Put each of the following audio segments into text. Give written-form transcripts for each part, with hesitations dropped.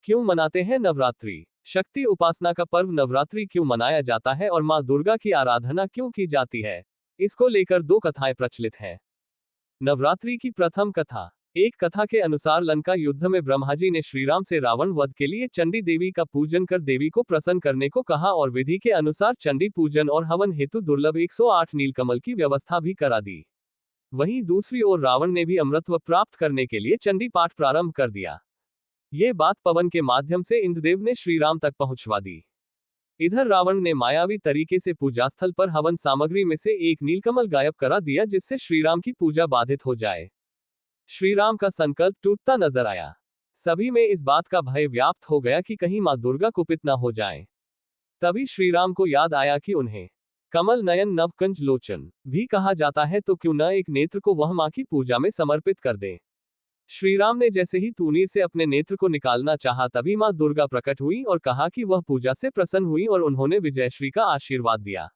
क्यों मनाते हैं नवरात्रि? शक्ति उपासना का पर्व नवरात्रि क्यों मनाया जाता है और माँ दुर्गा की आराधना क्यों की जाती है? इसको लेकर दो कथाएं प्रचलित हैं। नवरात्रि की प्रथम कथा। एक कथा के अनुसार लंका युद्ध में ब्रह्माजी ने श्रीराम से रावण वध के लिए चंडी देवी का पूजन कर देवी को प्रसन्न करने को कहा और विधि के अनुसार चंडी पूजन और हवन हेतु दुर्लभ 108 नीलकमल की व्यवस्था भी करा दी। वहीं दूसरी ओर रावण ने भी अमृतत्व प्राप्त करने के लिए चंडी पाठ प्रारंभ कर दिया। ये बात पवन के माध्यम से इंद्रदेव ने श्रीराम तक पहुंचवा दी। इधर रावण ने मायावी तरीके से पूजास्थल पर हवन सामग्री में से एक नीलकमल गायब करा दिया जिससे श्रीराम की पूजा बाधित हो जाए। श्रीराम का संकल्प टूटता नजर आया। सभी में इस बात का भय व्याप्त हो गया कि कहीं मां दुर्गा कुपित न हो जाएं। तभी श्रीराम को याद आया कि उन्हें कमल नयन नवकंज लोचन भी कहा जाता है, तो क्यों न एक नेत्र को वह मां की पूजा में समर्पित कर दें। श्रीराम ने जैसे ही तूनीर से अपने नेत्र को निकालना चाहा तभी मां दुर्गा प्रकट हुई और कहा कि वह पूजा से प्रसन्न हुई और उन्होंने विजयश्री का आशीर्वाद दिया।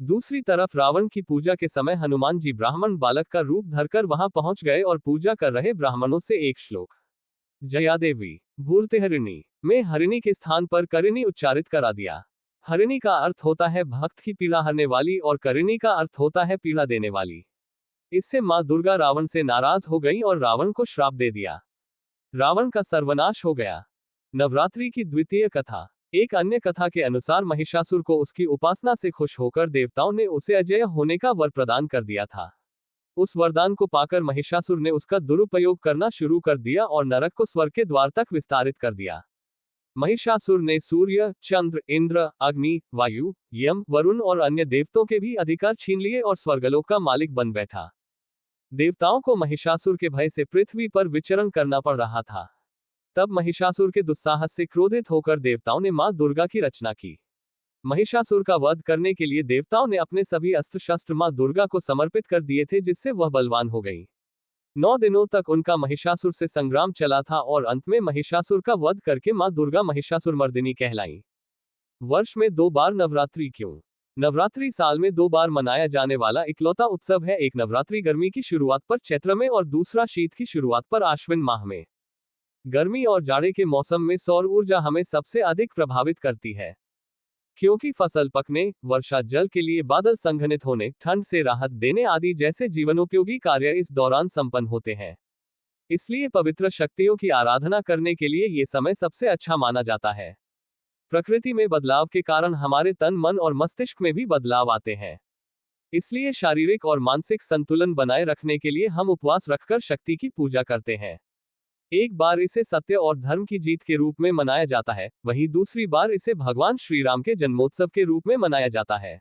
दूसरी तरफ रावण की पूजा के समय हनुमान जी ब्राह्मण बालक का रूप धरकर वहां पहुंच गए और पूजा कर रहे ब्राह्मणों से एक श्लोक जयादेवी भूर्तेहरिणी में हरिणी के स्थान पर करिणी उच्चारित करा दिया। हरिणी का अर्थ होता है भक्त की पीड़ा हरने वाली और करिणी का अर्थ होता है पीड़ा देने वाली। इससे मां दुर्गा रावण से नाराज हो गई और रावण को श्राप दे दिया। रावण का सर्वनाश हो गया। नवरात्रि की द्वितीय कथा। एक अन्य कथा के अनुसार महिषासुर को उसकी उपासना से खुश होकर देवताओं ने उसे अजेय होने का वर प्रदान कर दिया था। उस वरदान को पाकर महिषासुर ने उसका दुरुपयोग करना शुरू कर दिया और नरक को स्वर्ग के द्वार तक विस्तारित कर दिया। महिषासुर ने सूर्य, चंद्र, इंद्र, अग्नि, वायु, यम, वरुण और अन्य देवताओं के भी अधिकार छीन लिए और स्वर्गलोक का मालिक बन बैठा। देवताओं को महिषासुर के भय से पृथ्वी पर विचरण करना पड़ रहा था। तब महिषासुर के दुस्साहस से क्रोधित होकर देवताओं ने मां दुर्गा की रचना की। महिषासुर का वध करने के लिए देवताओं ने अपने सभी अस्त्र शस्त्र मां दुर्गा को समर्पित कर दिए थे, जिससे वह बलवान हो गई। 9 दिनों तक उनका महिषासुर से संग्राम चला था और अंत में महिषासुर का वध करके मां दुर्गा महिषासुर मर्दिनी कहलाई। वर्ष में 2 बार नवरात्रि क्यों? नवरात्रि साल में 2 बार मनाया जाने वाला इकलौता उत्सव है। एक नवरात्रि गर्मी की शुरुआत पर चैत्र में और दूसरा शीत की शुरुआत पर आश्विन माह में। गर्मी और जाड़े के मौसम में सौर ऊर्जा हमें सबसे अधिक प्रभावित करती है, क्योंकि फसल पकने, वर्षा जल के लिए बादल संघनित होने, ठंड से राहत देने आदि जैसे जीवनोपयोगी कार्य इस दौरान संपन्न होते हैं। इसलिए पवित्र शक्तियों की आराधना करने के लिए ये समय सबसे अच्छा माना जाता है। प्रकृति में बदलाव के कारण हमारे तन, मन और मस्तिष्क में भी बदलाव आते हैं। इसलिए शारीरिक और मानसिक संतुलन बनाए रखने के लिए हम उपवास रखकर शक्ति की पूजा करते हैं। एक बार इसे सत्य और धर्म की जीत के रूप में मनाया जाता है, वहीं दूसरी बार इसे भगवान श्रीराम के जन्मोत्सव के रूप में मनाया जाता है।